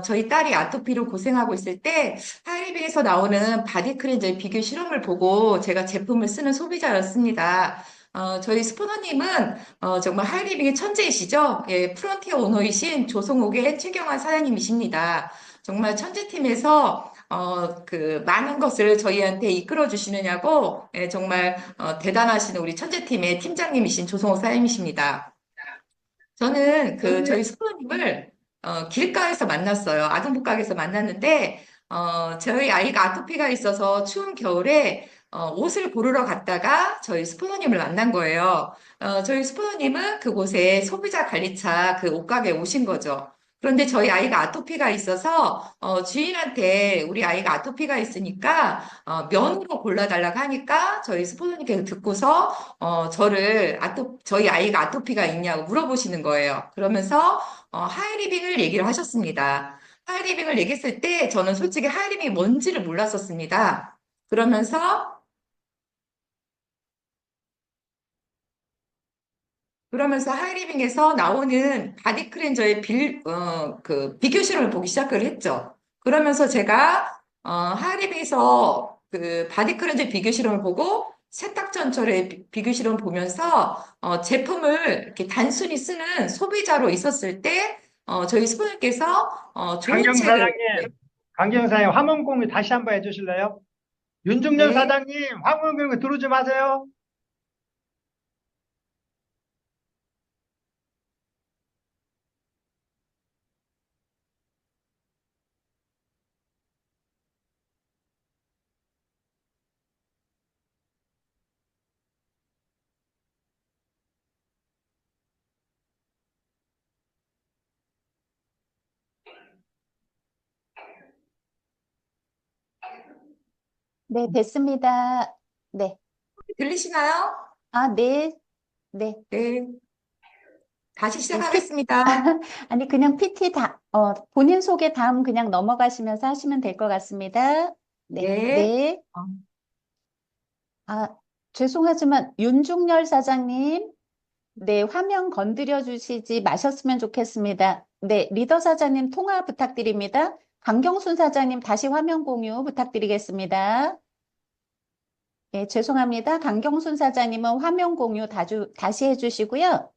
저희 딸이 아토피로 고생하고 있을 때 하이리빙에서 나오는 바디 클렌저의 비교 실험을 보고 제가 제품을 쓰는 소비자였습니다. 저희 스포너님은 정말 하이리빙의 천재이시죠? 예, 프론티어 오너이신 조성옥의 최경환 사장님이십니다. 정말 천재팀에서 그 많은 것을 저희한테 이끌어 주시느냐고 예, 정말 대단하신 우리 천재팀의 팀장님이신 조성옥 사장님이십니다. 저는 그 저희 스포너님을 길가에서 만났어요. 아동복각에서 만났는데 저희 아이가 아토피가 있어서 추운 겨울에 옷을 고르러 갔다가 저희 스포너님을 만난 거예요. 저희 스포너님은 그곳에 소비자 관리차 그 옷가게에 오신 거죠. 그런데 저희 아이가 아토피가 있어서 주인한테 우리 아이가 아토피가 있으니까 면으로 골라달라고 하니까 저희 스포너님께서 듣고서 저희 아이가 아토피가 있냐고 물어보시는 거예요. 그러면서, 하이리빙을 얘기를 하셨습니다. 하이리빙을 얘기했을 때, 저는 솔직히 하이리빙이 뭔지를 몰랐었습니다. 그러면서, 그러면서 하이리빙에서 나오는 바디 클렌저의 그 비교 실험을 보기 시작을 했죠. 그러면서 제가, 하이리빙에서 그 바디 클렌저 비교 실험을 보고 세탁전철의 비교 실험을 보면서, 제품을 이렇게 단순히 쓰는 소비자로 있었을 때, 저희 스포님께서, 좋은 강경 책을, 사장님, 강경 사장님, 화면 공유 다시 한번 해주실래요? 윤중년 네, 사장님, 화면 공유 들어오지 마세요. 네, 됐습니다. 네. 들리시나요? 아, 네, 네. 네, 다시 네, 시작하겠습니다. 아니, 그냥 PT 본인 소개 다음 그냥 넘어가시면서 하시면 될 것 같습니다. 네, 네. 네. 아, 죄송하지만 윤중열 사장님, 네, 화면 건드려 주시지 마셨으면 좋겠습니다. 네, 리더 사장님 통화 부탁드립니다. 강경순 사장님 다시 화면 공유 부탁드리겠습니다. 네, 죄송합니다. 강경순 사장님은 화면 공유 다시 해주시고요.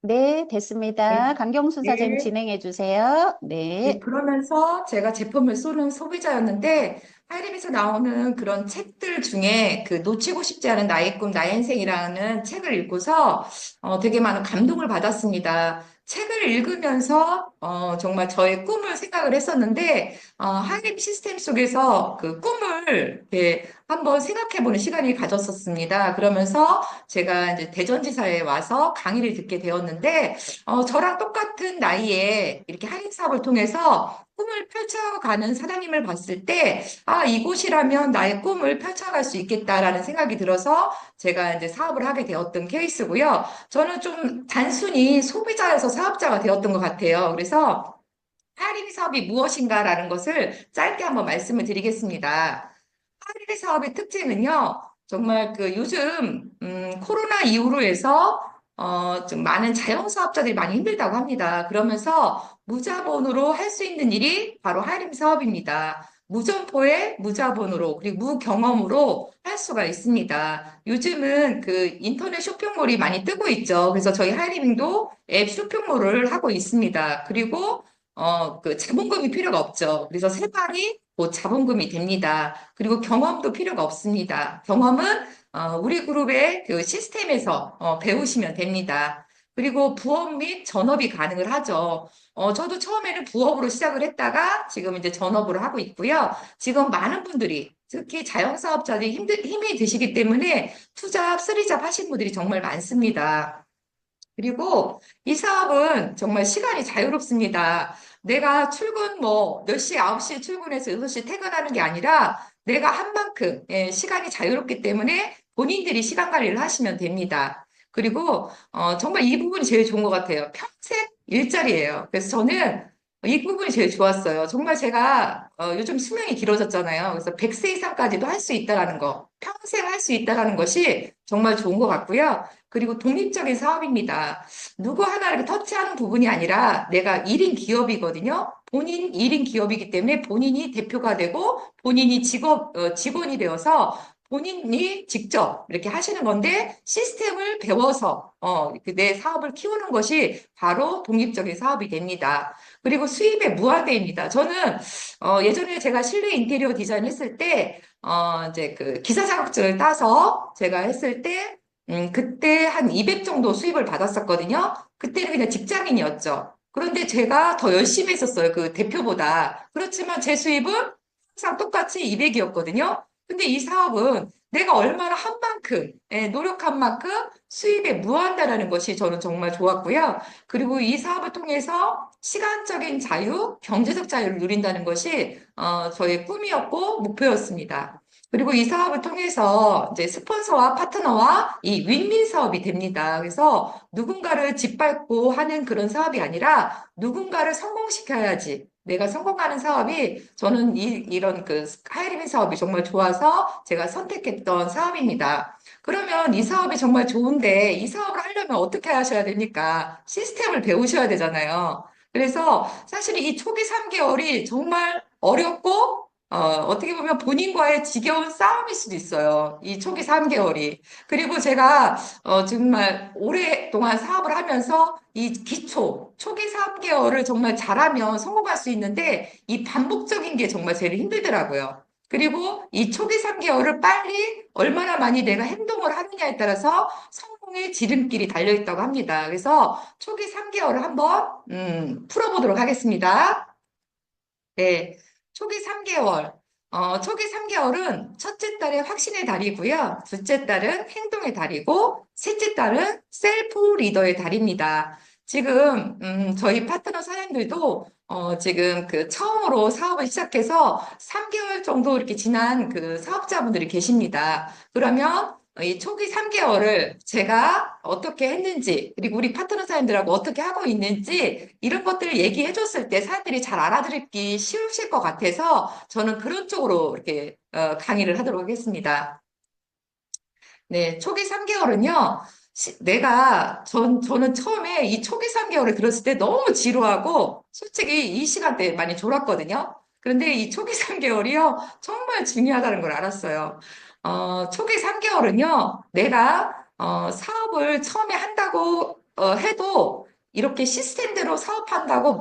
네, 네. 됐습니다. 강경순 사장님 네. 진행해 주세요. 네, 네. 그러면서 제가 제품을 쏘는 소비자였는데, 하이림에서 나오는 그런 책들 중에 그 놓치고 싶지 않은 나의 꿈, 나의 인생이라는 책을 읽고서 되게 많은 감동을 받았습니다. 책을 읽으면서 정말 저의 꿈을 생각을 했었는데, 하이림 시스템 속에서 그 꿈을 이렇게 한번 생각해보는 시간을 가졌었습니다. 그러면서 제가 이제 대전지사에 와서 강의를 듣게 되었는데, 저랑 똑같은 나이에 이렇게 할인 사업을 통해서 꿈을 펼쳐가는 사장님을 봤을 때, 아, 이곳이라면 나의 꿈을 펼쳐갈 수 있겠다라는 생각이 들어서 제가 이제 사업을 하게 되었던 케이스고요. 저는 좀 단순히 소비자에서 사업자가 되었던 것 같아요. 그래서 할인 사업이 무엇인가라는 것을 짧게 한번 말씀을 드리겠습니다. 할인 사업의 특징은요, 정말 그 요즘, 코로나 이후로 해서, 좀 많은 자영사업자들이 많이 힘들다고 합니다. 그러면서 무자본으로 할 수 있는 일이 바로 할인 사업입니다. 무점포에 무자본으로, 그리고 무경험으로 할 수가 있습니다. 요즘은 그 인터넷 쇼핑몰이 많이 뜨고 있죠. 그래서 저희 하이리빙도 앱 쇼핑몰을 하고 있습니다. 그리고 그 자본금이 필요가 없죠. 그래서 세방이 곧 자본금이 됩니다. 그리고 경험도 필요가 없습니다. 경험은 우리 그룹의 그 시스템에서 배우시면 됩니다. 그리고 부업 및 전업이 가능을 하죠. 저도 처음에는 부업으로 시작을 했다가 지금 이제 전업으로 하고 있고요. 지금 많은 분들이 특히 자영사업자들이 힘이 드시기 때문에 투잡, 쓰리잡 하신 분들이 정말 많습니다. 그리고 이 사업은 정말 시간이 자유롭습니다. 내가 출근 뭐 몇 시, 9시에 출근해서 6시 퇴근하는 게 아니라 내가 한 만큼 예, 시간이 자유롭기 때문에 본인들이 시간 관리를 하시면 됩니다. 그리고 정말 이 부분이 제일 좋은 것 같아요. 평생 일자리예요. 그래서 저는 이 부분이 제일 좋았어요. 정말 제가 요즘 수명이 길어졌잖아요. 그래서 100세 이상까지도 할 수 있다라는 거, 평생 할 수 있다라는 것이 정말 좋은 것 같고요. 그리고 독립적인 사업입니다. 누구 하나 이렇게 터치하는 부분이 아니라 내가 1인 기업이거든요. 본인 1인 기업이기 때문에 본인이 대표가 되고 본인이 직원이 되어서 본인이 직접 이렇게 하시는 건데 시스템을 배워서 내 사업을 키우는 것이 바로 독립적인 사업이 됩니다. 그리고 수입의 무한대입니다. 저는 예전에 제가 실내 인테리어 디자인 했을 때 이제 그 기사 자격증을 따서 제가 했을 때 그때 한 200 정도 수입을 받았었거든요. 그때는 그냥 직장인이었죠. 그런데 제가 더 열심히 했었어요. 그 대표보다. 그렇지만 제 수입은 항상 똑같이 200이었거든요. 근데 이 사업은 내가 얼마나 한 만큼, 노력한 만큼 수입에 무한다라는 것이 저는 정말 좋았고요. 그리고 이 사업을 통해서 시간적인 자유, 경제적 자유를 누린다는 것이 저의 꿈이었고 목표였습니다. 그리고 이 사업을 통해서 이제 스폰서와 파트너와 이 윈윈 사업이 됩니다. 그래서 누군가를 짓밟고 하는 그런 사업이 아니라 누군가를 성공시켜야지. 내가 성공하는 사업이 저는 이런 그 하이리빙 사업이 정말 좋아서 제가 선택했던 사업입니다. 그러면 이 사업이 정말 좋은데 이 사업을 하려면 어떻게 하셔야 됩니까? 시스템을 배우셔야 되잖아요. 그래서 사실 이 초기 3개월이 정말 어렵고 어떻게 보면 본인과의 지겨운 싸움일 수도 있어요. 이 초기 3개월이. 그리고 제가 정말 오랫동안 사업을 하면서 이 기초, 초기 3개월을 정말 잘하면 성공할 수 있는데 이 반복적인 게 정말 제일 힘들더라고요. 그리고 이 초기 3개월을 빨리 얼마나 많이 내가 행동을 하느냐에 따라서 성공의 지름길이 달려있다고 합니다. 그래서 초기 3개월을 한번 풀어보도록 하겠습니다. 네, 초기 3개월. 초기 3개월은 첫째 달의 확신의 달이고요. 둘째 달은 행동의 달이고, 셋째 달은 셀프 리더의 달입니다. 지금, 저희 파트너 사장님들도, 지금 그 처음으로 사업을 시작해서 3개월 정도 이렇게 지난 그 사업자분들이 계십니다. 그러면 이 초기 3개월을 제가 어떻게 했는지, 그리고 우리 파트너 사람들하고 어떻게 하고 있는지, 이런 것들을 얘기해 줬을 때 사람들이 잘 알아들기 쉬우실 것 같아서 저는 그런 쪽으로 이렇게 강의를 하도록 하겠습니다. 네, 초기 3개월은요, 저는 처음에 이 초기 3개월을 들었을 때 너무 지루하고, 솔직히 이 시간대에 많이 졸았거든요. 그런데 이 초기 3개월이요, 정말 중요하다는 걸 알았어요. 초기 3개월은요, 내가, 사업을 처음에 한다고, 해도, 이렇게 시스템대로 사업한다고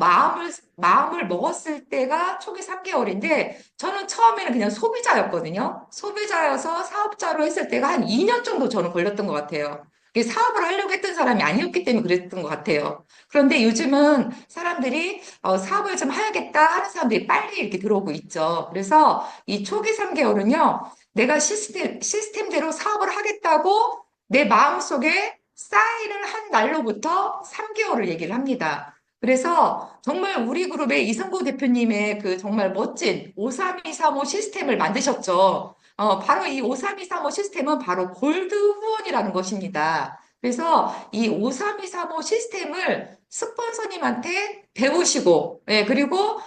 마음을 먹었을 때가 초기 3개월인데, 저는 처음에는 그냥 소비자였거든요. 소비자여서 사업자로 했을 때가 한 2년 정도 저는 걸렸던 것 같아요. 이게 사업을 하려고 했던 사람이 아니었기 때문에 그랬던 것 같아요. 그런데 요즘은 사람들이 사업을 좀 해야겠다 하는 사람들이 빨리 이렇게 들어오고 있죠. 그래서 이 초기 3개월은요, 내가 시스템대로 사업을 하겠다고 내 마음속에 사인을 한 날로부터 3개월을 얘기를 합니다. 그래서 정말 우리 그룹의 이성구 대표님의 그 정말 멋진 53235 시스템을 만드셨죠. 바로 이 53235 시스템은 바로 골드 후원이라는 것입니다. 그래서 이 53235 시스템을 스폰서님한테 배우시고, 예, 그리고,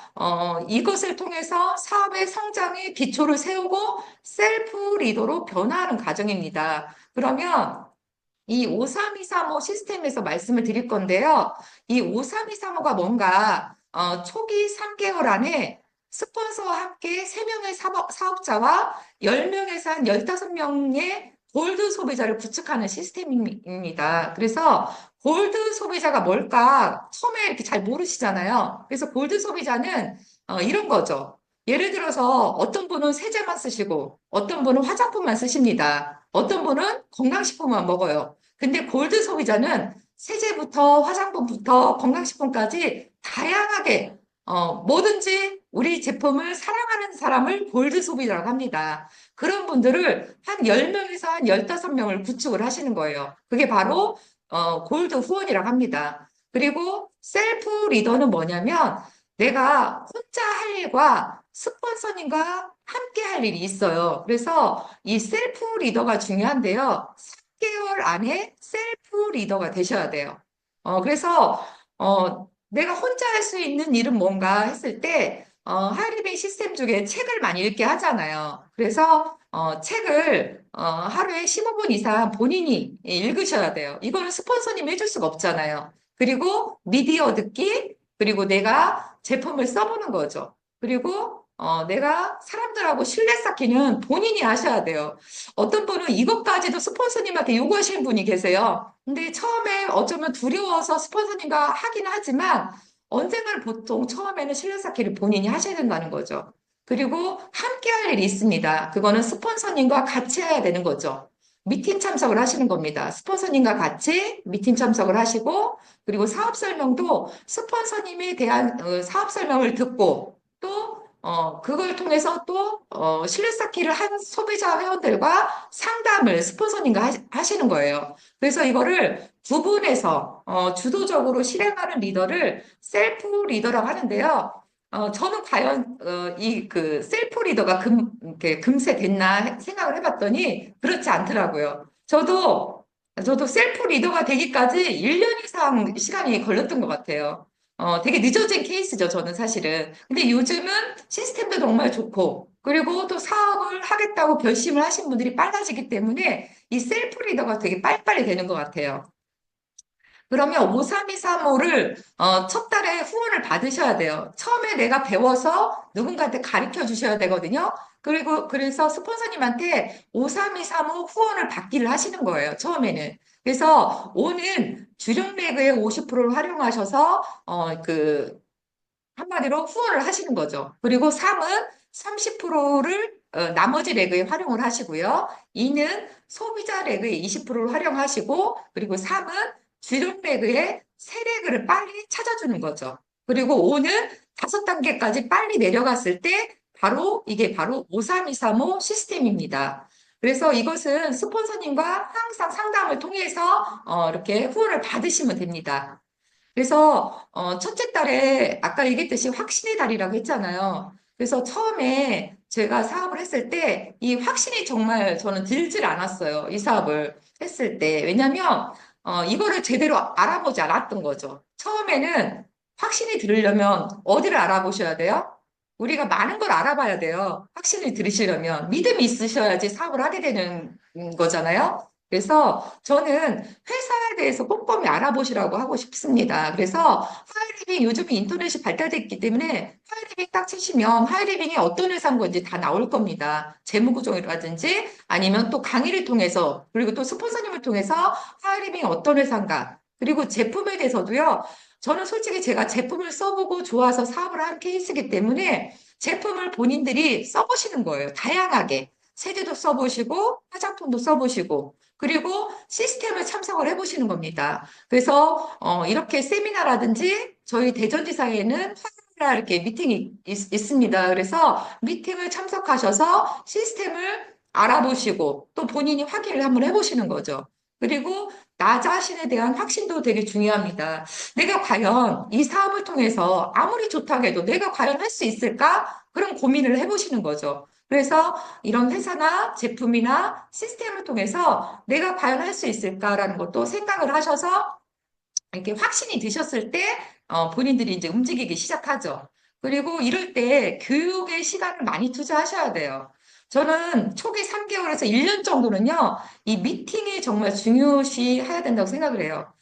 이것을 통해서 사업의 성장의 기초를 세우고 셀프 리더로 변화하는 과정입니다. 그러면 이 53235 시스템에서 말씀을 드릴 건데요. 이 53235가 뭔가 초기 3개월 안에 스폰서와 함께 3명의 사업자와 10명에서 한 15명의 골드 소비자를 구축하는 시스템입니다. 그래서 골드 소비자가 뭘까 처음에 이렇게 잘 모르시잖아요. 그래서 골드 소비자는 이런 거죠. 예를 들어서 어떤 분은 세제만 쓰시고 어떤 분은 화장품만 쓰십니다. 어떤 분은 건강식품만 먹어요. 근데 골드 소비자는 세제부터 화장품부터 건강식품까지 다양하게 뭐든지 우리 제품을 사랑하는 사람을 골드 소비자라고 합니다. 그런 분들을 한 10명에서 한 15명을 구축을 하시는 거예요. 그게 바로 골드 후원이라고 합니다. 그리고 셀프 리더는 뭐냐면 내가 혼자 할 일과 스폰서님과 함께 할 일이 있어요. 그래서 이 셀프 리더가 중요한데요. 3개월 안에 셀프 리더가 되셔야 돼요. 그래서 내가 혼자 할 수 있는 일은 뭔가 했을 때, 하이리빙 시스템 중에 책을 많이 읽게 하잖아요. 그래서, 책을, 하루에 15분 이상 본인이 읽으셔야 돼요. 이거는 스폰서님이 해줄 수가 없잖아요. 그리고 미디어 듣기, 그리고 내가 제품을 써보는 거죠. 그리고, 내가 사람들하고 신뢰 쌓기는 본인이 하셔야 돼요. 어떤 분은 이것까지도 스폰서님한테 요구하시는 분이 계세요. 근데 처음에 어쩌면 두려워서 스폰서님과 하긴 하지만 언젠가는 보통 처음에는 실력 쌓기를 본인이 하셔야 된다는 거죠. 그리고 함께 할 일이 있습니다. 그거는 스폰서님과 같이 해야 되는 거죠. 미팅 참석을 하시는 겁니다. 스폰서님과 같이 미팅 참석을 하시고, 그리고 사업 설명도 스폰서님에 대한 사업 설명을 듣고, 또 그걸 통해서 또 신뢰 쌓기를 한 소비자 회원들과 상담을 스폰서님과 하시는 거예요. 그래서 이거를 두 분에서 주도적으로 실행하는 리더를 셀프 리더라고 하는데요. 저는 과연 이 그 셀프 리더가 이렇게 금세 됐나 생각을 해봤더니 그렇지 않더라고요. 저도 셀프 리더가 되기까지 1년 이상 시간이 걸렸던 것 같아요. 되게 늦어진 케이스죠, 저는 사실은. 근데 요즘은 시스템도 정말 좋고, 그리고 또 사업을 하겠다고 결심을 하신 분들이 빨라지기 때문에 이 셀프 리더가 되게 빨리빨리 되는 것 같아요. 그러면 53235를 첫 달에 후원을 받으셔야 돼요. 처음에 내가 배워서 누군가한테 가르쳐 주셔야 되거든요. 그리고 그래서 스폰서님한테 53235 후원을 받기를 하시는 거예요. 처음에는. 그래서 5는 주력 매그의 50%를 활용하셔서 한마디로 후원을 하시는 거죠. 그리고 3은 30%를 나머지 레그에 활용을 하시고요. 2는 소비자 레그에 20%를 활용하시고, 그리고 3은 주력 레그에 세 레그를 빨리 찾아주는 거죠. 그리고 5는 5단계까지 빨리 내려갔을 때 이게 바로 53235 시스템입니다. 그래서 이것은 스폰서님과 항상 상담을 통해서 이렇게 후원을 받으시면 됩니다. 그래서 첫째 달에 아까 얘기했듯이 확신의 달이라고 했잖아요. 그래서 처음에 제가 사업을 했을 때 이 확신이 정말 저는 들질 않았어요. 이 사업을 했을 때. 왜냐면 이거를 제대로 알아보지 않았던 거죠. 처음에는 확신이 들으려면 어디를 알아보셔야 돼요? 우리가 많은 걸 알아봐야 돼요. 확신을 들으시려면 믿음이 있으셔야지 사업을 하게 되는 거잖아요. 그래서 저는 회사에 대해서 꼼꼼히 알아보시라고 하고 싶습니다. 그래서 하이리빙 요즘에 인터넷이 발달됐기 때문에 하이리빙 딱 치시면 하이리빙이 어떤 회사인 건지 다 나올 겁니다. 재무구조라든지 아니면 또 강의를 통해서 그리고 또 스폰서님을 통해서 하이리빙이 어떤 회사인가 그리고 제품에 대해서도요. 저는 솔직히 제가 제품을 써보고 좋아서 사업을 한 케이스이기 때문에 제품을 본인들이 써보시는 거예요. 다양하게. 세제도 써보시고 화장품도 써보시고 그리고 시스템을 참석을 해보시는 겁니다. 그래서 이렇게 세미나라든지 저희 대전지사에는 화요일날 이렇게 미팅이 있습니다. 그래서 미팅을 참석하셔서 시스템을 알아보시고 또 본인이 확인을 한번 해보시는 거죠. 그리고 나 자신에 대한 확신도 되게 중요합니다. 내가 과연 이 사업을 통해서 아무리 좋다고 해도 내가 과연 할 수 있을까? 그런 고민을 해보시는 거죠. 그래서 이런 회사나 제품이나 시스템을 통해서 내가 과연 할 수 있을까라는 것도 생각을 하셔서 이렇게 확신이 드셨을 때 본인들이 이제 움직이기 시작하죠. 그리고 이럴 때 교육에 시간을 많이 투자하셔야 돼요. 저는 초기 3개월에서 1년 정도는요, 이 미팅이 정말 중요시 해야 된다고 생각을 해요.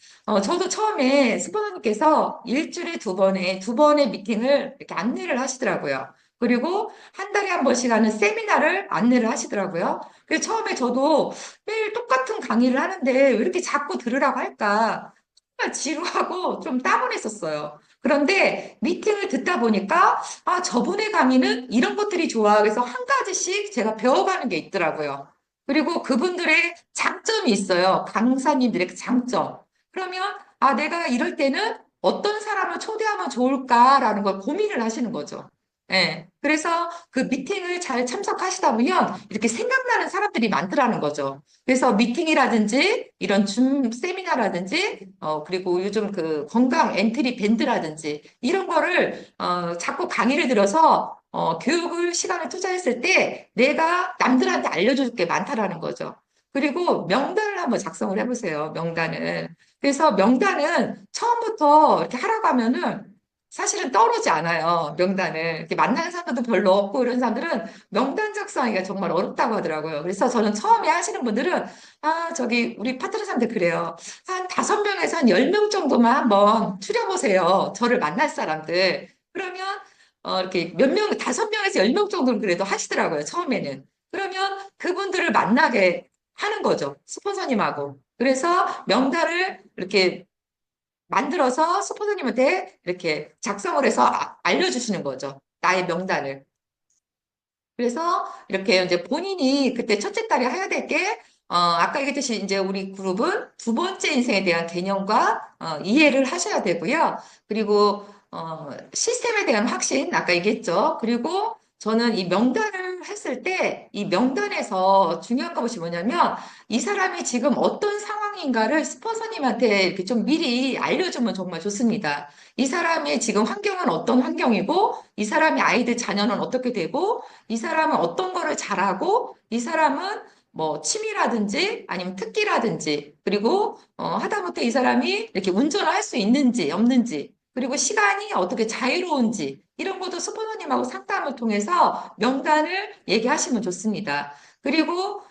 저도 처음에 스포너님께서 일주일에 두 번의 미팅을 이렇게 안내를 하시더라고요. 그리고 한 달에 한 번씩 하는 세미나를 안내를 하시더라고요. 그래서 처음에 저도 매일 똑같은 강의를 하는데 왜 이렇게 자꾸 들으라고 할까? 정말 지루하고 좀 따분했었어요. 그런데 미팅을 듣다 보니까 저분의 강의는 이런 것들이 좋아. 그래서 한 가지씩 제가 배워가는 게 있더라고요. 그리고 그분들의 장점이 있어요. 강사님들의 그 장점. 그러면 내가 이럴 때는 어떤 사람을 초대하면 좋을까라는 걸 고민을 하시는 거죠. 예. 그래서 그 미팅을 잘 참석하시다 보면 이렇게 생각나는 사람들이 많더라는 거죠. 그래서 미팅이라든지 이런 줌 세미나라든지 그리고 요즘 그 건강 엔트리 밴드라든지 이런 거를 자꾸 강의를 들어서 교육을 시간을 투자했을 때 내가 남들한테 알려줄 게 많다라는 거죠. 그리고 명단을 한번 작성을 해보세요. 명단을. 그래서 명단은 처음부터 이렇게 하라고 하면은 사실은 떠오르지 않아요. 명단을. 이렇게 만나는 사람들도 별로 없고 이런 사람들은 명단 작성하기가 정말 어렵다고 하더라고요. 그래서 저는 처음에 하시는 분들은 저기 우리 파트너 사람들 그래요. 한 5명에서 한 10명 정도만 한번 추려보세요. 저를 만날 사람들. 그러면 이렇게 몇 명, 5명에서 10명 정도는 그래도 하시더라고요. 처음에는. 그러면 그분들을 만나게 하는 거죠. 스폰서님하고. 그래서 명단을 이렇게 만들어서 스폰서님한테 이렇게 작성을 해서 알려주시는 거죠. 나의 명단을. 그래서 이렇게 이제 본인이 그때 첫째 딸이 해야 될 게, 아까 얘기했듯이 이제 우리 그룹은 두 번째 인생에 대한 개념과 이해를 하셔야 되고요. 그리고 시스템에 대한 확신, 아까 얘기했죠. 그리고 저는 이 명단을 했을 때 이 명단에서 중요한 것이 뭐냐면 이 사람이 지금 어떤 상황인가를 스폰서님한테 이렇게 좀 미리 알려주면 정말 좋습니다. 이 사람의 지금 환경은 어떤 환경이고 이 사람의 아이들 자녀는 어떻게 되고 이 사람은 어떤 거를 잘하고, 이 사람은 뭐 취미라든지 아니면 특기라든지, 그리고 하다못해 이 사람이 이렇게 운전을 할 수 있는지 없는지, 그리고 시간이 어떻게 자유로운지, 이런 것도 스포너님하고 상담을 통해서 명단을 얘기하시면 좋습니다. 그리고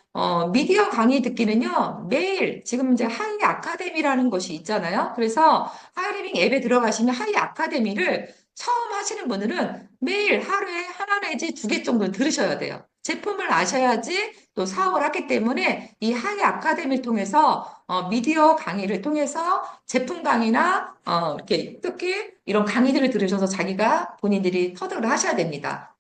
미디어 강의 듣기는요, 매일 지금 이제 하이 아카데미라는 것이 있잖아요. 그래서 하이리빙 앱에 들어가시면 하이 아카데미를 처음 하시는 분들은 매일 하루에 하나 내지 2개 정도 들으셔야 돼요. 제품을 아셔야지 또 사업을 하기 때문에 이 하이 아카데미를 통해서 미디어 강의를 통해서 제품 강의나 이렇게 특히 이런 강의들을 들으셔서 자기가 본인들이 터득을 하셔야 됩니다.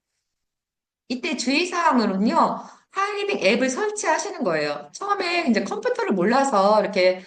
이때 주의사항으로는요, 하이리빙 앱을 설치하시는 거예요. 처음에 이제 컴퓨터를 몰라서 이렇게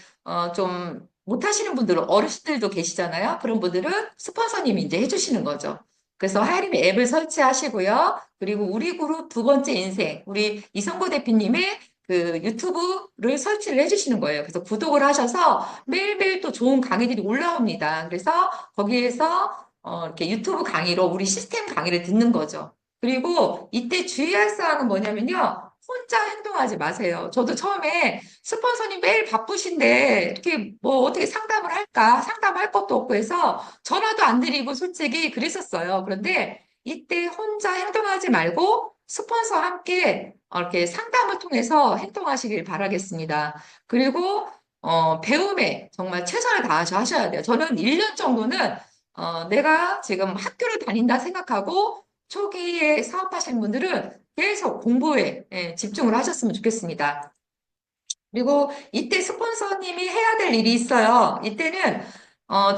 좀 못하시는 분들은 어르신들도 계시잖아요. 그런 분들은 스폰서님이 이제 해주시는 거죠. 그래서 하이리빙 앱을 설치하시고요. 그리고 우리 그룹 두 번째 인생, 우리 이성구 대표님의 그 유튜브를 설치를 해주시는 거예요. 그래서 구독을 하셔서 매일매일 또 좋은 강의들이 올라옵니다. 그래서 거기에서 이렇게 유튜브 강의로 우리 시스템 강의를 듣는 거죠. 그리고 이때 주의할 사항은 뭐냐면요. 혼자 행동하지 마세요. 저도 처음에 스폰서님 매일 바쁘신데 이렇게 뭐 어떻게 상담을 할까? 상담할 것도 없고 해서 전화도 안 드리고 솔직히 그랬었어요. 그런데 이때 혼자 행동하지 말고 스폰서와 함께 이렇게 상담을 통해서 행동하시길 바라겠습니다. 그리고 배움에 정말 최선을 다하셔 하셔야 돼요. 저는 1년 정도는 내가 지금 학교를 다닌다 생각하고 초기에 사업하시는 분들은 계속 공부에 집중을 하셨으면 좋겠습니다. 그리고 이때 스폰서님이 해야 될 일이 있어요. 이때는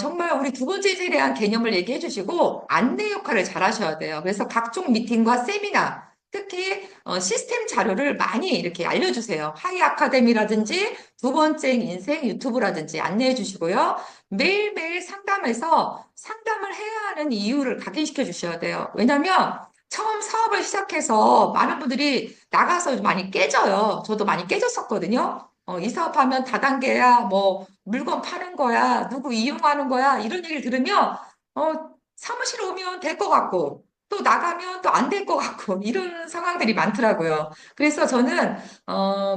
정말 우리 두 번째 인생에 대한 개념을 얘기해 주시고 안내 역할을 잘 하셔야 돼요. 그래서 각종 미팅과 세미나, 특히 시스템 자료를 많이 이렇게 알려주세요. 하이 아카데미라든지 두 번째 인생 유튜브라든지 안내해 주시고요. 매일매일 상담해서 상담을 해야 하는 이유를 각인시켜 주셔야 돼요. 왜냐하면 처음 사업을 시작해서 많은 분들이 나가서 많이 깨져요. 저도 많이 깨졌었거든요. 이 사업하면 다단계야, 뭐, 물건 파는 거야, 누구 이용하는 거야, 이런 얘기를 들으면, 사무실 오면 될 것 같고, 또 나가면 또 안 될 것 같고, 이런 상황들이 많더라고요. 그래서 저는,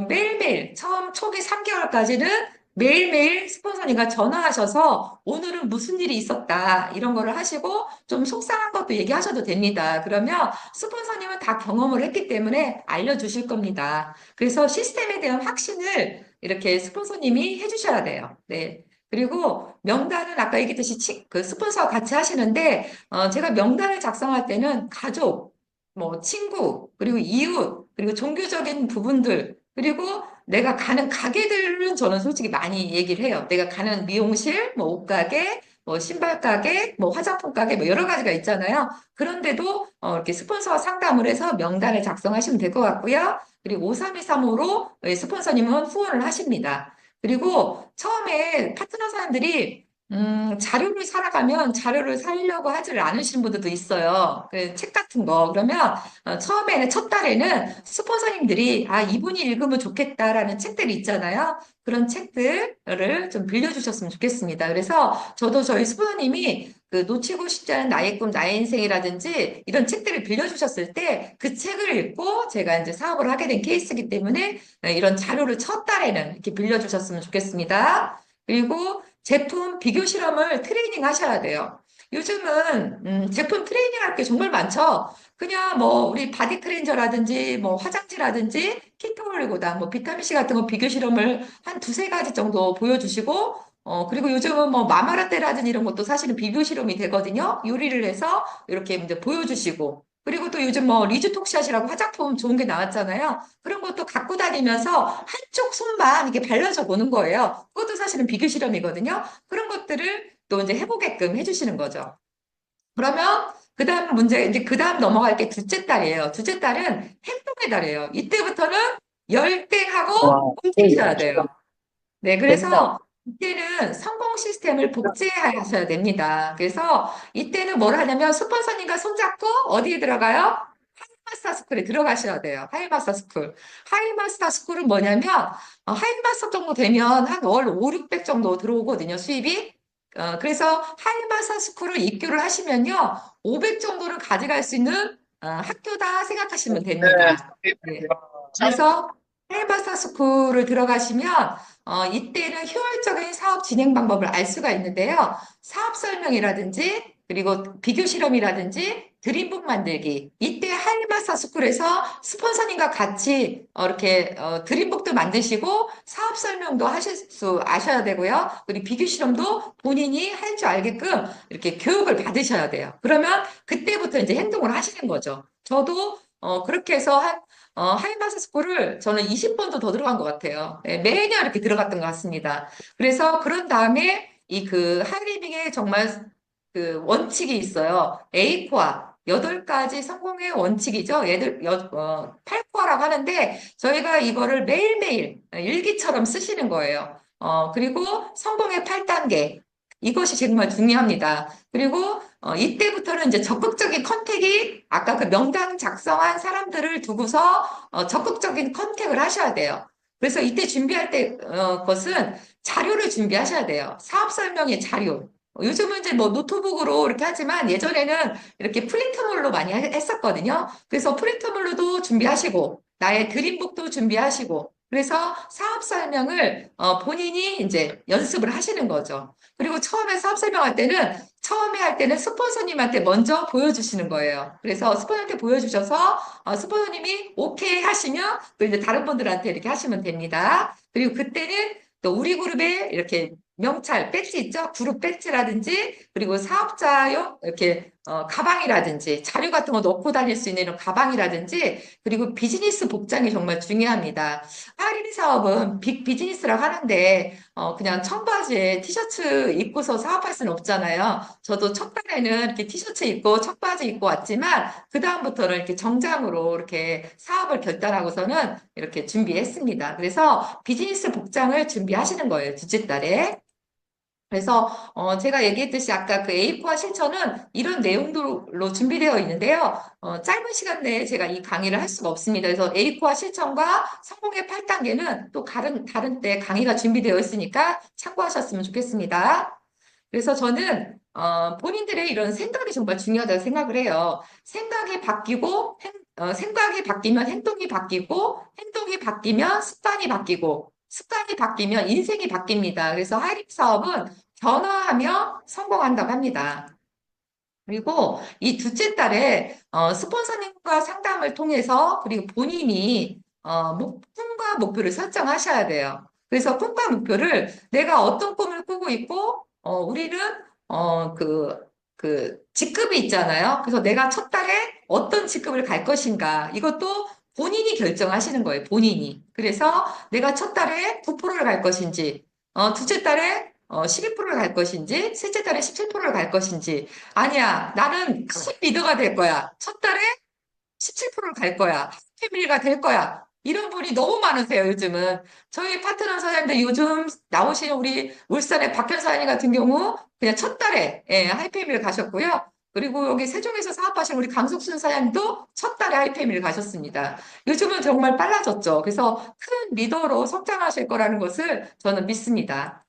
매일매일, 처음 초기 3개월까지는 매일매일 스폰서님과 전화하셔서 오늘은 무슨 일이 있었다, 이런 거를 하시고, 좀 속상한 것도 얘기하셔도 됩니다. 그러면 스폰서님은 다 경험을 했기 때문에 알려주실 겁니다. 그래서 시스템에 대한 확신을 이렇게 스폰서님이 해주셔야 돼요. 네. 그리고 명단은 아까 얘기했듯이 그 스폰서와 같이 하시는데, 제가 명단을 작성할 때는 가족, 뭐 친구, 그리고 이웃, 그리고 종교적인 부분들, 그리고 내가 가는 가게들은 저는 솔직히 많이 얘기를 해요. 내가 가는 미용실, 뭐 옷가게, 뭐 신발 가게, 뭐 화장품 가게, 뭐 여러 가지가 있잖아요. 그런데도 이렇게 스폰서와 상담을 해서 명단을 작성하시면 될 것 같고요. 그리고 5323호로 스폰서님은 후원을 하십니다. 그리고 처음에 파트너 사람들이 자료를 사러가면 자료를 사려고 하지를 않으시는 분들도 있어요. 그 책 같은 거. 그러면 처음에는 첫 달에는 스폰서님들이 이분이 읽으면 좋겠다라는 책들이 있잖아요. 그런 책들을 좀 빌려주셨으면 좋겠습니다. 그래서 저도 저희 수부모님이 그 놓치고 싶지 않은 나의 꿈, 나의 인생이라든지 이런 책들을 빌려주셨을 때 그 책을 읽고 제가 이제 사업을 하게 된 케이스이기 때문에 이런 자료를 첫 달에는 이렇게 빌려주셨으면 좋겠습니다. 그리고 제품 비교 실험을 트레이닝 하셔야 돼요. 요즘은 제품 트레이닝 할 게 정말 많죠. 그냥 뭐 우리 바디 클렌저라든지 뭐 화장지라든지 키토올리고당, 뭐 비타민C 같은 거 비교 실험을 한 두세 가지 정도 보여주시고 그리고 요즘은 뭐 마마라떼라든지 이런 것도 사실은 비교 실험이 되거든요. 요리를 해서 이렇게 이제 보여주시고 그리고 또 요즘 뭐 리주톡샷이라고 화장품 좋은 게 나왔잖아요. 그런 것도 갖고 다니면서 한쪽 손만 이렇게 발라줘 보는 거예요. 그것도 사실은 비교 실험이거든요. 그런 것들을 또 이제 해보게끔 해주시는 거죠. 그러면 그 다음 문제, 이제 그 다음 넘어갈 게 둘째 딸이에요. 둘째 딸은 행동의 달이에요. 이때부터는 열등하고 와, 움직이셔야 돼요. 네, 재밌다. 그래서 이때는 성공 시스템을 복제하셔야 됩니다. 그래서 이때는 뭘 하냐면 스폰서님과 손잡고 어디에 들어가요? 하이마스터 스쿨에 들어가셔야 돼요. 하이마스터 스쿨. 하이마스터 스쿨은 뭐냐면 하이마스터 정도 되면 한 월 5, 600 정도 들어오거든요. 수입이. 그래서 하이마스터 스쿨을 입교를 하시면요. 500 정도를 가져갈 수 있는 학교다 생각하시면 됩니다. 네. 그래서 하이마스터 스쿨을 들어가시면 이때는 효율적인 사업 진행 방법을 알 수가 있는데요. 사업 설명이라든지, 그리고 비교 실험이라든지, 드림북 만들기. 이때 하이마스터 스쿨에서 스폰서님과 같이 이렇게 드림북도 만드시고 사업 설명도 하실 수 아셔야 되고요. 그리고 비교 실험도 본인이 할 줄 알게끔 이렇게 교육을 받으셔야 돼요. 그러면 그때부터 이제 행동을 하시는 거죠. 저도 그렇게 해서 하이마스 스쿨을 저는 20번도 더 들어간 것 같아요. 예, 매년 이렇게 들어갔던 것 같습니다. 그래서 그런 다음에 이 그 하이리빙에 정말 그 원칙이 있어요. A코어. 8가지 성공의 원칙이죠. 8코어라고 하는데 저희가 이거를 매일매일 일기처럼 쓰시는 거예요. 그리고 성공의 8단계. 이것이 정말 중요합니다. 그리고 이때부터는 이제 적극적인 컨택이 아까 그 명단 작성한 사람들을 두고서 적극적인 컨택을 하셔야 돼요. 그래서 이때 준비할 때 것은 자료를 준비하셔야 돼요. 사업 설명의 자료. 요즘은 이제 뭐 노트북으로 이렇게 하지만 예전에는 이렇게 프린트물로 많이 했었거든요. 그래서 프린트물로도 준비하시고 나의 드림북도 준비하시고 그래서 사업 설명을 본인이 이제 연습을 하시는 거죠. 그리고 처음에 사업 설명할 때는 처음에 할 때는 스폰서님한테 먼저 보여주시는 거예요. 그래서 스폰서한테 보여주셔서 스폰서님이 오케이 하시면 또 이제 다른 분들한테 이렇게 하시면 됩니다. 그리고 그때는 또 우리 그룹에 이렇게 명찰, 배지 있죠? 그룹 배지라든지 그리고 사업자용 이렇게 가방이라든지 자료 같은 거 넣고 다닐 수 있는 이런 가방이라든지 그리고 비즈니스 복장이 정말 중요합니다. 하이리비 사업은 빅 비즈니스라고 하는데 그냥 청바지에 티셔츠 입고서 사업할 수는 없잖아요. 저도 첫 달에는 이렇게 티셔츠 입고 청바지 입고 왔지만 그다음부터는 이렇게 정장으로 이렇게 사업을 결단하고서는 이렇게 준비했습니다. 그래서 비즈니스 복장을 준비하시는 거예요. 둘째 달에. 그래서 제가 얘기했듯이 아까 그 A4와 실천은 이런 내용들로 준비되어 있는데요. 짧은 시간 내에 제가 이 강의를 할 수가 없습니다. 그래서 A4와 실천과 성공의 8단계는 또 다른 때 강의가 준비되어 있으니까 참고하셨으면 좋겠습니다. 그래서 저는 본인들의 이런 생각이 정말 중요하다고 생각을 해요. 생각이 바뀌고 생각이 바뀌면 행동이 바뀌고 행동이 바뀌면 습관이 바뀌고 습관이 바뀌면 인생이 바뀝니다. 그래서 하이립 사업은 변화하며 성공한다고 합니다. 그리고 이 둘째 달에 스폰서님과 상담을 통해서 그리고 본인이 꿈과 목표를 설정하셔야 돼요. 그래서 꿈과 목표를 내가 어떤 꿈을 꾸고 있고 우리는 직급이 있잖아요. 그래서 내가 첫 달에 어떤 직급을 갈 것인가 이것도 본인이 결정하시는 거예요. 본인이. 그래서 내가 첫 달에 9%를 갈 것인지 둘째 달에 12%를 갈 것인지 셋째 달에 17%를 갈 것인지 아니야, 나는 큰 리더가 될 거야. 첫 달에 17%를 갈 거야. 패밀리가 될 거야. 이런 분이 너무 많으세요, 요즘은. 저희 파트너 사장님들 요즘 나오시는 우리 울산의 박현 사장님 같은 경우 그냥 첫 달에 하이패밀리 가셨고요. 그리고 여기 세종에서 사업하시는 우리 강석순 사장님도 첫 달에 하이패밀리 가셨습니다. 요즘은 정말 빨라졌죠. 그래서 큰 리더로 성장하실 거라는 것을 저는 믿습니다.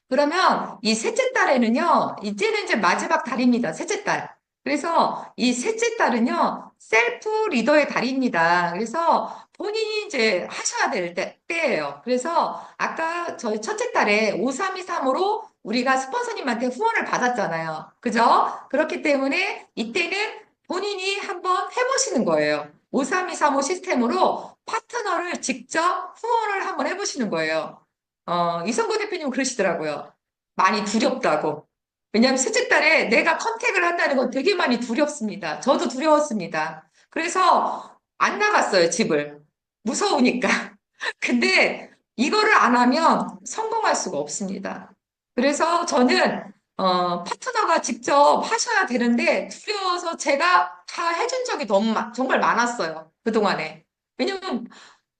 그러면 이 셋째 달에는요, 이제는 이제 마지막 달입니다. 셋째 달. 그래서 이 셋째 달은요, 셀프 리더의 달입니다. 그래서 본인이 이제 하셔야 될 때예요. 그래서 아까 저희 첫째 달에 5323으로 우리가 스폰서님한테 후원을 받았잖아요. 그죠? 그렇기 때문에 이때는 본인이 한번 해보시는 거예요. 53235 시스템으로 파트너를 직접 후원을 한번 해보시는 거예요. 이성구 대표님 그러시더라고요. 많이 두렵다고. 왜냐하면 셋째 달에 내가 컨택을 한다는 건 되게 많이 두렵습니다. 저도 두려웠습니다. 그래서 안 나갔어요, 집을. 무서우니까. 근데 이거를 안 하면 성공할 수가 없습니다. 그래서 저는 파트너가 직접 하셔야 되는데 두려워서 제가 다 해준 적이 정말 많았어요. 그동안에. 왜냐면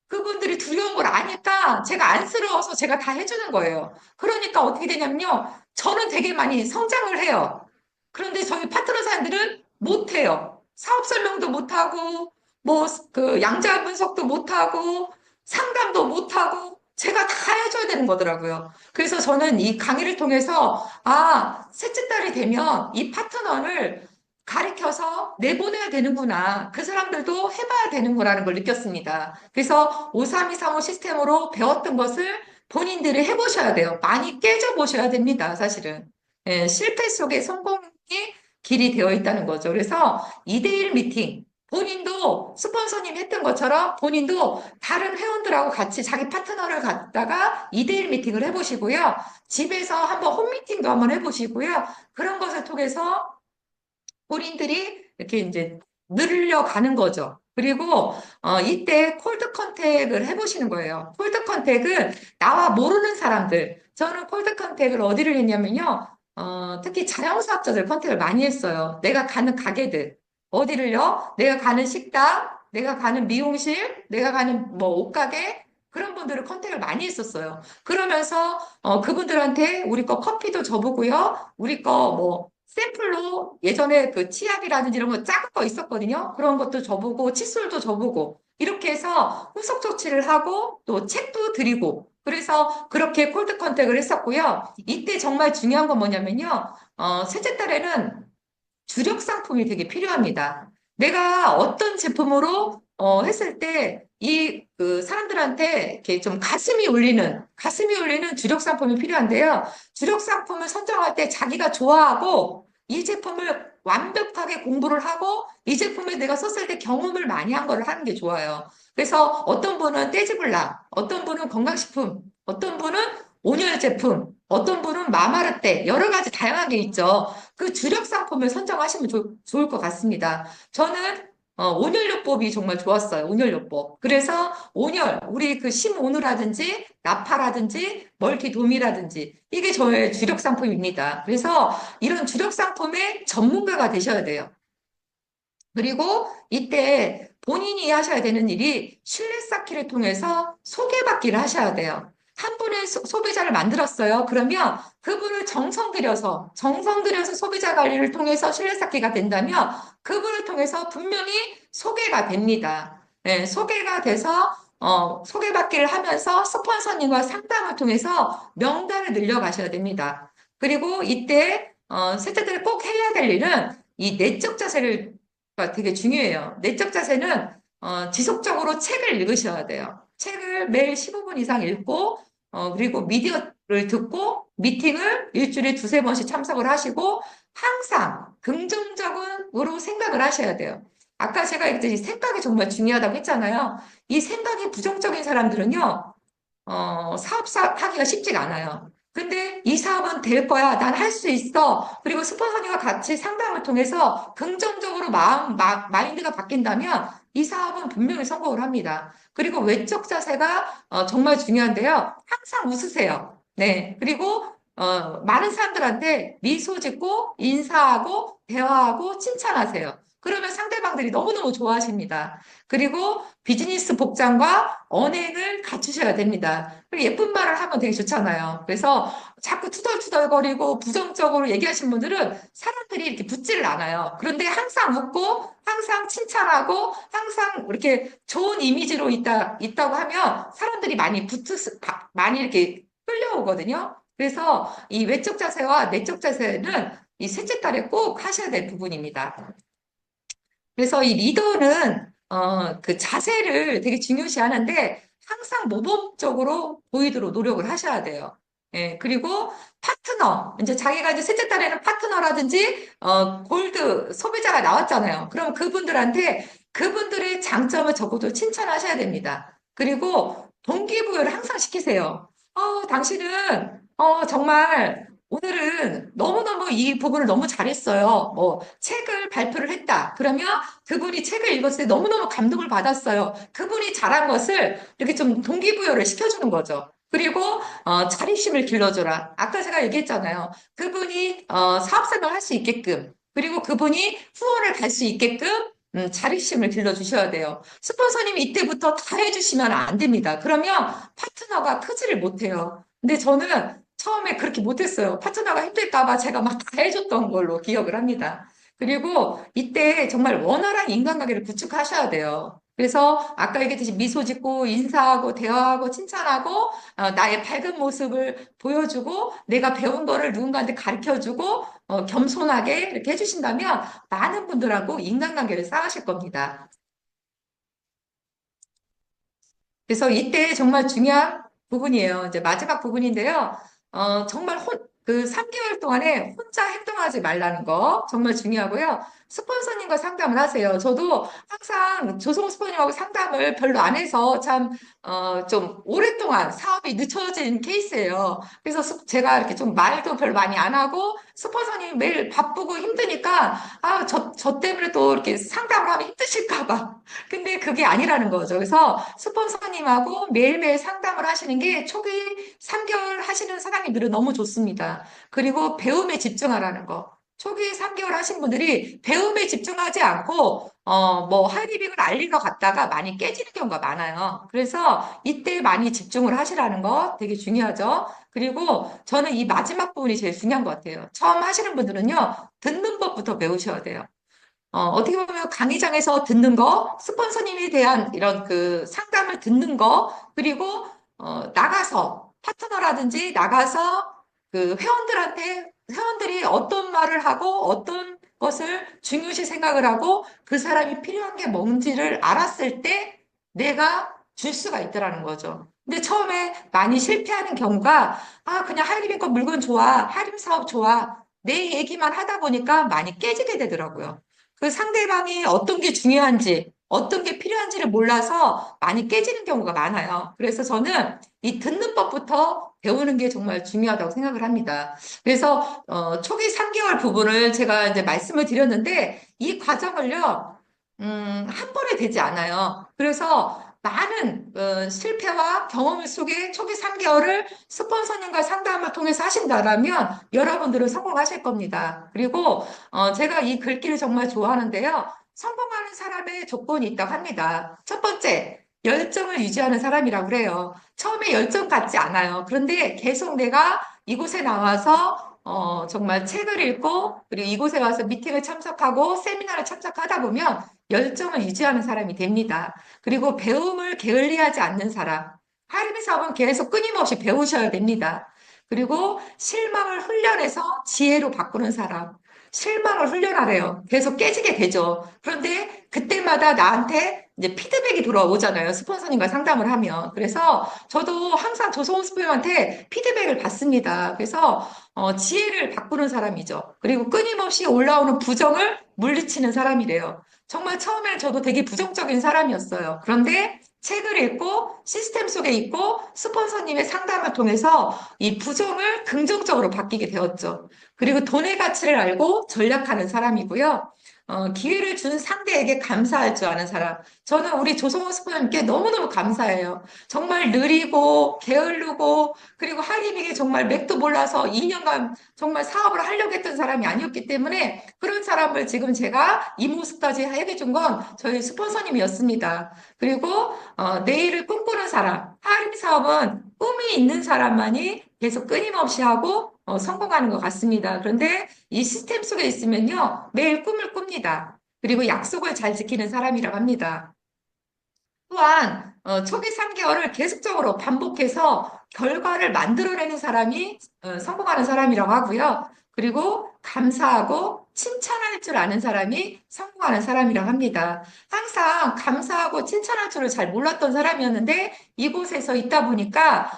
그분들이 두려운 걸 아니까 제가 안쓰러워서 제가 다 해주는 거예요. 그러니까 어떻게 되냐면요. 저는 되게 많이 성장을 해요. 그런데 저희 파트너 사람들은 못해요. 사업 설명도 못하고, 뭐, 그, 양자 분석도 못하고, 상담도 못하고, 제가 다 해줘야 되는 거더라고요. 그래서 저는 이 강의를 통해서, 아, 셋째 달이 되면 이 파트너를 가르쳐서 내보내야 되는구나. 그 사람들도 해봐야 되는구나라는 걸 느꼈습니다. 그래서 53235 시스템으로 배웠던 것을 본인들이 해보셔야 돼요. 많이 깨져보셔야 됩니다, 사실은. 예, 실패 속에 성공이 길이 되어 있다는 거죠. 그래서 2대1 미팅, 본인도 스폰서님 했던 것처럼 본인도 다른 회원들하고 같이 자기 파트너를 갖다가 2대1 미팅을 해보시고요. 집에서 한번 홈미팅도 한번 해보시고요. 그런 것을 통해서 본인들이 이렇게 이제 늘려가는 거죠. 그리고 이때 콜드 컨택을 해보시는 거예요. 콜드 컨택은 나와 모르는 사람들. 저는 콜드 컨택을 어디를 했냐면요. 특히 자영사업자들 컨택을 많이 했어요. 내가 가는 가게들. 어디를요? 내가 가는 식당, 내가 가는 미용실, 내가 가는 뭐 옷가게, 그런 분들을 컨택을 많이 했었어요. 그러면서 그분들한테 우리 거 커피도 줘보고요. 우리 거뭐 샘플로 예전에 그 치약이라든지 이런 거 작은 거 있었거든요. 그런 것도 줘보고 칫솔도 줘보고 이렇게 해서 후속 조치를 하고 또 책도 드리고 그래서 그렇게 콜드 컨택을 했었고요. 이때 정말 중요한 건 뭐냐면요. 셋째 달에는 주력 상품이 되게 필요합니다. 내가 어떤 제품으로 했을 때 이 그 사람들한테 이렇게 좀 가슴이 울리는 주력 상품이 필요한데요. 주력 상품을 선정할 때 자기가 좋아하고 이 제품을 완벽하게 공부를 하고 이 제품에 내가 썼을 때 경험을 많이 한 거를 하는 게 좋아요. 그래서 어떤 분은 떼즈블랑, 어떤 분은 건강식품, 어떤 분은 온열 제품, 어떤 분은 마마르떼, 여러 가지 다양한 게 있죠. 그 주력 상품을 선정하시면 좋을 것 같습니다. 저는 온열요법이 정말 좋았어요. 온열요법. 그래서 온열, 우리 그 심온우라든지 나파라든지 멀티돔이라든지 이게 저의 주력 상품입니다. 그래서 이런 주력 상품의 전문가가 되셔야 돼요. 그리고 이때 본인이 하셔야 되는 일이 신뢰 쌓기를 통해서 소개받기를 하셔야 돼요. 한 분의 소비자를 만들었어요. 그러면 그분을 정성 들여서 소비자 관리를 통해서 신뢰 쌓기가 된다면 그분을 통해서 분명히 소개가 됩니다. 네, 소개가 돼서 소개받기를 하면서 스폰서님과 상담을 통해서 명단을 늘려가셔야 됩니다. 그리고 이때 셋째 달에 꼭 해야 될 일은 이 내적 자세를 되게 중요해요. 내적 자세는 지속적으로 책을 읽으셔야 돼요. 책을 매일 15분 이상 읽고 그리고 미디어를 듣고 미팅을 일주일에 두세 번씩 참석을 하시고 항상 긍정적으로 생각을 하셔야 돼요. 아까 제가 이제 이 생각이 정말 중요하다고 했잖아요. 이 생각이 부정적인 사람들은요, 사업사 하기가 쉽지가 않아요. 근데 이 사업은 될 거야. 난 할 수 있어. 그리고 스폰서님과 같이 상담을 통해서 긍정적으로 마인드가 바뀐다면 이 사업은 분명히 성공을 합니다. 그리고 외적 자세가 정말 중요한데요. 항상 웃으세요. 네. 그리고 많은 사람들한테 미소 짓고 인사하고 대화하고 칭찬하세요. 그러면 상대방들이 너무너무 좋아하십니다. 그리고 비즈니스 복장과 언행을 갖추셔야 됩니다. 그리고 예쁜 말을 하면 되게 좋잖아요. 그래서 자꾸 투덜투덜거리고 부정적으로 얘기하시는 분들은 사람들이 이렇게 붙지를 않아요. 그런데 항상 웃고, 항상 칭찬하고, 항상 이렇게 좋은 이미지로 있다고 하면 사람들이 많이 이렇게 끌려오거든요. 그래서 이 외적 자세와 내적 자세는 이 셋째 달에 꼭 하셔야 될 부분입니다. 그래서 이 리더는 그 자세를 되게 중요시 하는데 항상 모범적으로 보이도록 노력을 하셔야 돼요. 예, 그리고 파트너, 이제 자기가 이제 셋째 달에는 파트너라든지 골드 소비자가 나왔잖아요. 그럼 그분들한테 그분들의 장점을 적어도 칭찬하셔야 됩니다. 그리고 동기부여를 항상 시키세요. 당신은 정말 오늘은 너무너무 이 부분을 너무 잘했어요. 뭐 책을 발표를 했다. 그러면 그분이 책을 읽었을 때 너무너무 감동을 받았어요. 그분이 잘한 것을 이렇게 좀 동기부여를 시켜주는 거죠. 그리고 자립심을 길러줘라. 아까 제가 얘기했잖아요. 그분이 사업생활 할 수 있게끔 그리고 그분이 후원을 갈 수 있게끔 자립심을 길러주셔야 돼요. 스폰서님이 이때부터 다 해주시면 안 됩니다. 그러면 파트너가 크지를 못해요. 근데 저는 처음에 그렇게 못했어요. 파트너가 힘들까봐 제가 막 다 해줬던 걸로 기억을 합니다. 그리고 이때 정말 원활한 인간관계를 구축하셔야 돼요. 그래서 아까 얘기했듯이 미소 짓고 인사하고 대화하고 칭찬하고 나의 밝은 모습을 보여주고 내가 배운 거를 누군가한테 가르쳐주고 겸손하게 이렇게 해주신다면 많은 분들하고 인간관계를 쌓으실 겁니다. 그래서 이때 정말 중요한 부분이에요. 이제 마지막 부분인데요. 정말 그 3개월 동안에 혼자 행동하지 말라는 거 정말 중요하고요. 스폰서님과 상담을 하세요. 저도 항상 조성 스폰서님하고 상담을 별로 안 해서 참, 좀 오랫동안 사업이 늦춰진 케이스예요. 그래서 제가 이렇게 좀 말도 별로 많이 안 하고 스폰서님이 매일 바쁘고 힘드니까 저 때문에 또 이렇게 상담을 하면 힘드실까 봐. 근데 그게 아니라는 거죠. 그래서 스폰서님하고 매일매일 상담을 하시는 게 초기 3개월 하시는 사장님들은 너무 좋습니다. 그리고 배움에 집중하라는 거. 초기 3개월 하신 분들이 배움에 집중하지 않고, 뭐, 하이리빙을 알리러 갔다가 많이 깨지는 경우가 많아요. 그래서 이때 많이 집중을 하시라는 거 되게 중요하죠. 그리고 저는 이 마지막 부분이 제일 중요한 것 같아요. 처음 하시는 분들은요, 듣는 법부터 배우셔야 돼요. 어떻게 보면 강의장에서 듣는 거, 스폰서님에 대한 이런 그 상담을 듣는 거, 그리고 나가서 파트너라든지 나가서 그 회원들이 어떤 말을 하고 어떤 것을 중요시 생각을 하고 그 사람이 필요한 게 뭔지를 알았을 때 내가 줄 수가 있더라는 거죠. 근데 처음에 많이 실패하는 경우가 그냥 하이리빙 거 물건 좋아, 하이리빙 사업 좋아 내 얘기만 하다 보니까 많이 깨지게 되더라고요. 그 상대방이 어떤 게 중요한지, 어떤 게 필요한지를 몰라서 많이 깨지는 경우가 많아요. 그래서 저는 이 듣는 법부터 배우는 게 정말 중요하다고 생각을 합니다. 그래서 초기 3개월 부분을 제가 이제 말씀을 드렸는데 이 과정을요, 한 번에 되지 않아요. 그래서 많은 실패와 경험 속에 초기 3개월을 스폰서님과 상담을 통해서 하신다라면 여러분들은 성공하실 겁니다. 그리고 제가 이 글귀를 정말 좋아하는데요. 성공하는 사람의 조건이 있다고 합니다. 첫 번째, 열정을 유지하는 사람이라고 그래요. 처음에 열정 같지 않아요. 그런데 계속 내가 이곳에 나와서 정말 책을 읽고 그리고 이곳에 와서 미팅을 참석하고 세미나를 참석하다 보면 열정을 유지하는 사람이 됩니다. 그리고 배움을 게을리하지 않는 사람. 하이리비 사업은 계속 끊임없이 배우셔야 됩니다. 그리고 실망을 훈련해서 지혜로 바꾸는 사람. 실망을 훈련하래요. 계속 깨지게 되죠. 그런데 그때마다 나한테 이제 피드백이 돌아오잖아요. 스폰서님과 상담을 하면. 그래서 저도 항상 조성호 스폰서님한테 피드백을 받습니다. 그래서 지혜를 바꾸는 사람이죠. 그리고 끊임없이 올라오는 부정을 물리치는 사람이래요. 정말 처음에는 저도 되게 부정적인 사람이었어요. 그런데 책을 읽고 시스템 속에 있고 스폰서님의 상담을 통해서 이 부정을 긍정적으로 바뀌게 되었죠. 그리고 돈의 가치를 알고 전략하는 사람이고요. 기회를 준 상대에게 감사할 줄 아는 사람. 저는 우리 조성호 스포님께 너무너무 감사해요. 정말 느리고, 게으르고, 그리고 하림에게 정말 맥도 몰라서 2년간 정말 사업을 하려고 했던 사람이 아니었기 때문에 그런 사람을 지금 제가 이 모습까지 하게 준 건 저희 스폰서님이었습니다. 그리고, 내일을 꿈꾸는 사람. 하림 사업은 꿈이 있는 사람만이 계속 끊임없이 하고, 성공하는 것 같습니다. 그런데 이 시스템 속에 있으면요, 매일 꿈을 꿉니다. 그리고 약속을 잘 지키는 사람이라고 합니다. 또한 초기 3개월을 계속적으로 반복해서 결과를 만들어내는 사람이 성공하는 사람이라고 하고요. 그리고 감사하고 칭찬할 줄 아는 사람이 성공하는 사람이라고 합니다. 항상 감사하고 칭찬할 줄을 잘 몰랐던 사람이었는데 이곳에서 있다 보니까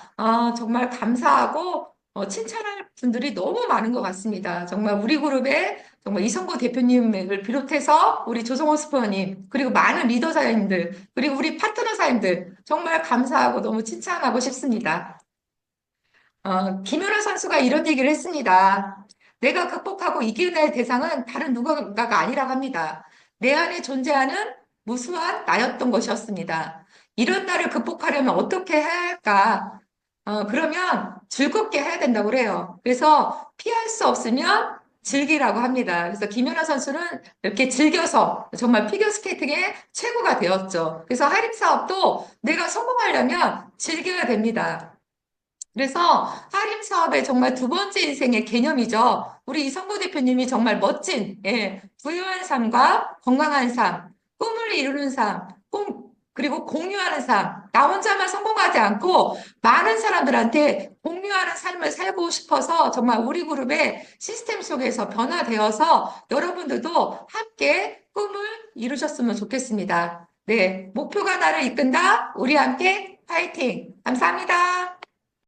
정말 감사하고 칭찬할 분들이 너무 많은 것 같습니다. 정말 우리 그룹에 정말 이성구 대표님을 비롯해서 우리 조성호 스포님 그리고 많은 리더 사장님들 그리고 우리 파트너 사장님들 정말 감사하고 너무 칭찬하고 싶습니다. 김연아 선수가 이런 얘기를 했습니다. 내가 극복하고 이겨낼 대상은 다른 누군가가 아니라고 합니다. 내 안에 존재하는 무수한 나였던 것이었습니다. 이런 나를 극복하려면 어떻게 해야 할까? 그러면 즐겁게 해야 된다고 그래요. 그래서 피할 수 없으면 즐기라고 합니다. 그래서 김연아 선수는 이렇게 즐겨서 정말 피겨스케이팅의 최고가 되었죠. 그래서 하림 사업도 내가 성공하려면 즐겨야 됩니다. 그래서 하림 사업의 정말 두 번째 인생의 개념이죠. 우리 이성구 대표님이 정말 멋진, 부유한 삶과 건강한 삶, 꿈을 이루는 삶, 그리고 공유하는 삶, 나 혼자만 성공하지 않고 많은 사람들한테 공유하는 삶을 살고 싶어서 정말 우리 그룹의 시스템 속에서 변화되어서 여러분들도 함께 꿈을 이루셨으면 좋겠습니다. 네, 목표가 나를 이끈다. 우리 함께 파이팅! 감사합니다.